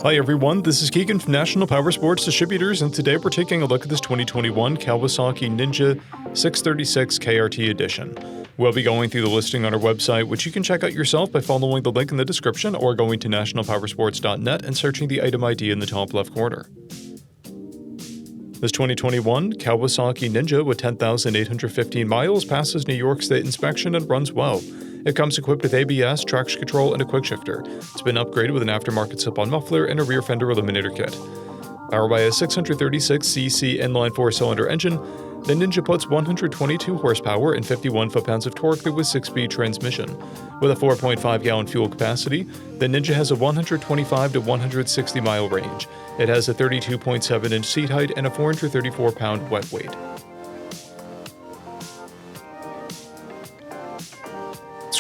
Hi everyone, this is Keegan from National Powersports Distributors, and today we're taking a look at this 2021 KAWASAKI ZX636 KRT edition. We'll be going through the listing on our website, which you can check out yourself by following the link in the description or going to nationalpowersports.net and searching the item ID in the top left corner. This 2021 Kawasaki Ninja with 10,815 miles passes New York State inspection and runs well. It comes equipped with ABS, traction control, and a quick shifter. It's been upgraded with an aftermarket slip-on muffler and a rear fender eliminator kit. Powered by a 636cc inline 4-cylinder engine, the Ninja puts 122 horsepower and 51 foot-pounds of torque through a 6-speed transmission. With a 4.5-gallon fuel capacity, the Ninja has a 125 to 160-mile range. It has a 32.7-inch seat height and a 434-pound wet weight.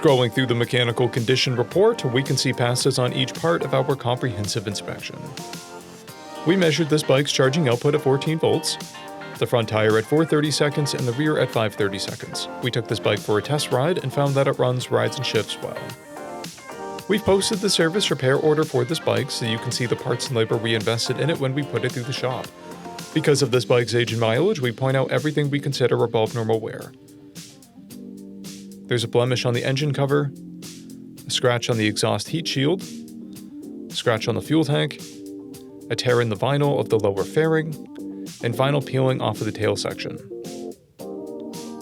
Scrolling through the mechanical condition report, we can see passes on each part of our comprehensive inspection. We measured this bike's charging output at 14 volts, the front tire at 430 seconds and the rear at 530 seconds. We took this bike for a test ride and found that it runs, rides, and shifts well. We've posted the service repair order for this bike so you can see the parts and labor we invested in it when we put it through the shop. Because of this bike's age and mileage, we point out everything we consider above normal wear. There's a blemish on the engine cover, a scratch on the exhaust heat shield, a scratch on the fuel tank, a tear in the vinyl of the lower fairing, and vinyl peeling off of the tail section.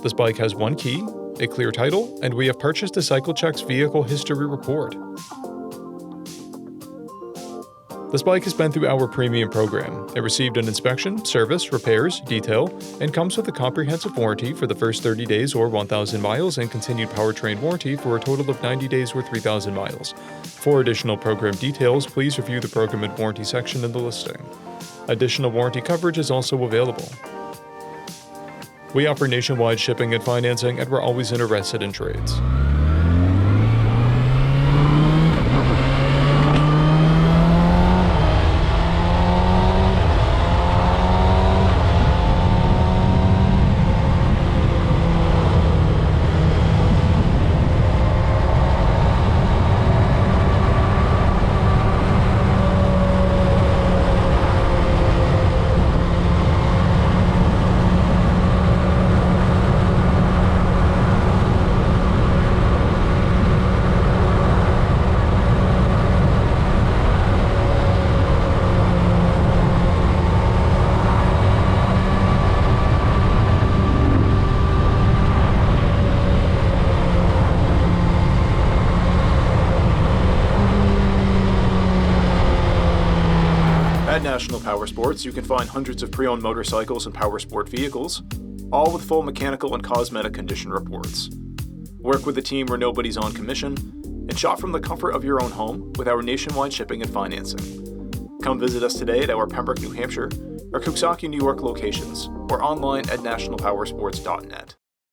This bike has one key, a clear title, and we have purchased a CycleCheck's vehicle history report. This bike has been through our premium program. It received an inspection, service, repairs, detail, and comes with a comprehensive warranty for the first 30 days or 1,000 miles and continued powertrain warranty for a total of 90 days or 3,000 miles. For additional program details, please review the program and warranty section in the listing. Additional warranty coverage is also available. We offer nationwide shipping and financing, and we're always interested in trades. At National Powersports, you can find hundreds of pre-owned motorcycles and powersport vehicles, all with full mechanical and cosmetic condition reports. Work with a team where nobody's on commission, and shop from the comfort of your own home with our nationwide shipping and financing. Come visit us today at our Pembroke, New Hampshire, or KAWASAKI, New York locations, or online at nationalpowersports.net.